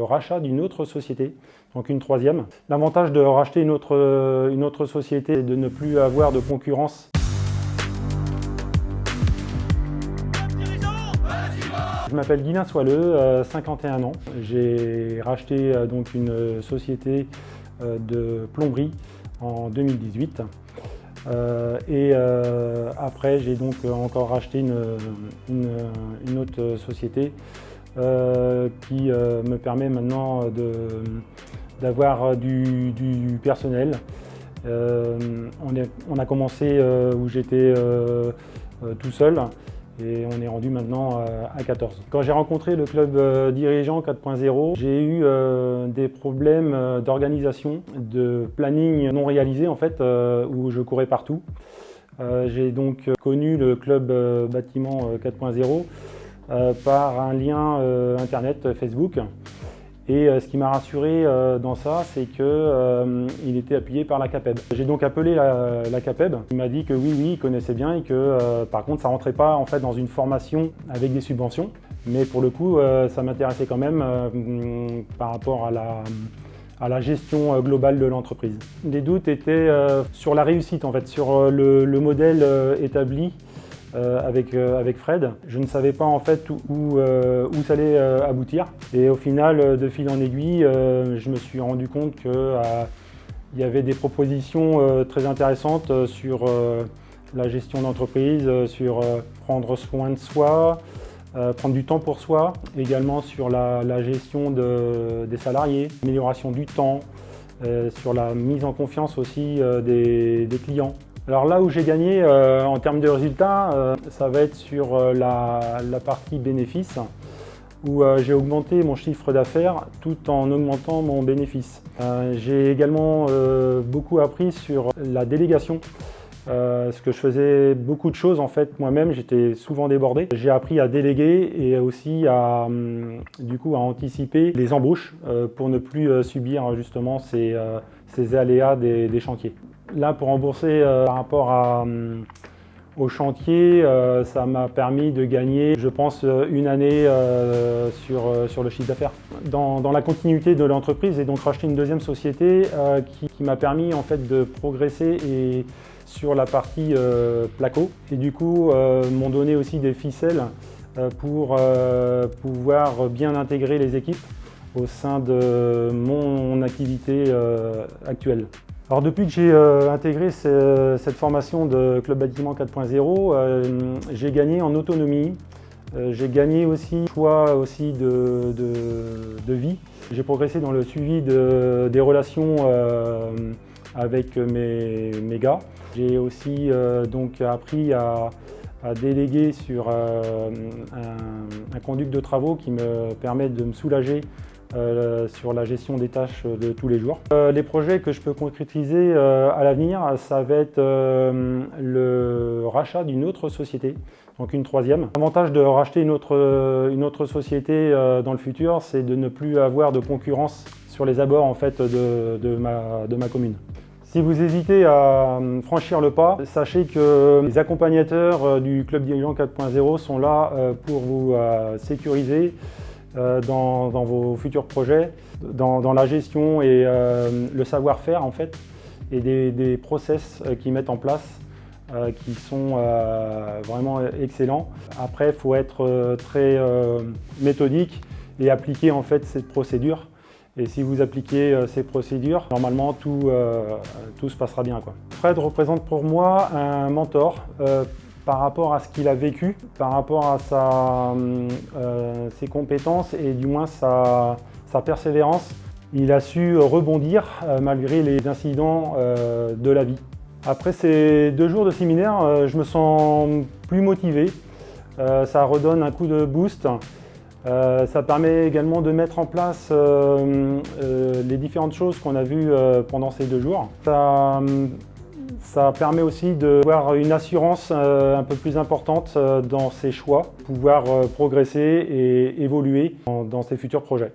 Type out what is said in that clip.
Le rachat d'une autre société, donc une troisième. L'avantage de racheter une autre société, c'est de ne plus avoir de concurrence. Je m'appelle Guylain Soileux, 51 ans. J'ai racheté donc une société de plomberie en 2018. Après, j'ai donc encore racheté une autre société qui me permet maintenant d'avoir du personnel. On a commencé où j'étais tout seul et on est rendu maintenant à 14. Quand j'ai rencontré le club dirigeant 4.0, j'ai eu des problèmes d'organisation, de planning non réalisé en fait, où je courais partout. J'ai donc connu le club bâtiment 4.0 par un lien internet Facebook. Et ce qui m'a rassuré dans ça, c'est qu'il était appuyé par la CAPEB. J'ai donc appelé la CAPEB. Il m'a dit que oui, il connaissait bien et que par contre, ça ne rentrait pas en fait, dans une formation avec des subventions. Mais pour le coup, ça m'intéressait quand même par rapport à la gestion globale de l'entreprise. Les doutes étaient sur la réussite, en fait, sur le modèle établi. Avec Fred. Je ne savais pas en fait où ça allait aboutir. Et au final, de fil en aiguille, je me suis rendu compte qu'il y avait des propositions très intéressantes sur la gestion d'entreprise, sur prendre soin de soi, prendre du temps pour soi, également sur la gestion des salariés, l'amélioration du temps, sur la mise en confiance aussi des clients. Alors là où j'ai gagné en termes de résultats, ça va être sur la partie bénéfice, où j'ai augmenté mon chiffre d'affaires tout en augmentant mon bénéfice. J'ai également beaucoup appris sur la délégation, parce que je faisais beaucoup de choses en fait moi-même, j'étais souvent débordé. J'ai appris à déléguer et aussi à anticiper les embauches pour ne plus subir justement ces aléas des chantiers. Là, pour rembourser par rapport au chantier, ça m'a permis de gagner, je pense, une année sur le chiffre d'affaires. Dans la continuité de l'entreprise, j'ai donc racheté une deuxième société qui m'a permis en fait, de progresser et sur la partie placo. Et du coup, m'ont donné aussi des ficelles pour pouvoir bien intégrer les équipes au sein de mon activité actuelle. Alors depuis que j'ai intégré cette formation de Club Bâtiment 4.0, j'ai gagné en autonomie, j'ai gagné aussi choix aussi de vie. J'ai progressé dans le suivi des relations avec mes gars. J'ai aussi donc appris à déléguer sur un conducteur de travaux qui me permet de me soulager sur la gestion des tâches de tous les jours. Les projets que je peux concrétiser à l'avenir, ça va être le rachat d'une autre société, donc une troisième. L'avantage de racheter une autre société dans le futur, c'est de ne plus avoir de concurrence sur les abords en fait, de ma commune. Si vous hésitez à franchir le pas, sachez que les accompagnateurs du Club Dirigeant 4.0 sont là pour vous sécuriser dans vos futurs projets, dans la gestion et le savoir-faire en fait, et des process qu'ils mettent en place qui sont vraiment excellents. Après, il faut être très méthodique et appliquer en fait cette procédure. Et si vous appliquez ces procédures, normalement tout se passera bien, quoi. Fred représente pour moi un mentor par rapport à ce qu'il a vécu, par rapport à ses compétences et du moins sa persévérance. Il a su rebondir malgré les incidents de la vie. Après ces 2 jours de séminaire, je me sens plus motivé. Ça redonne un coup de boost. Ça permet également de mettre en place les différentes choses qu'on a vues pendant ces 2 jours. Ça permet aussi d'avoir une assurance un peu plus importante dans ses choix, pouvoir progresser et évoluer dans ses futurs projets.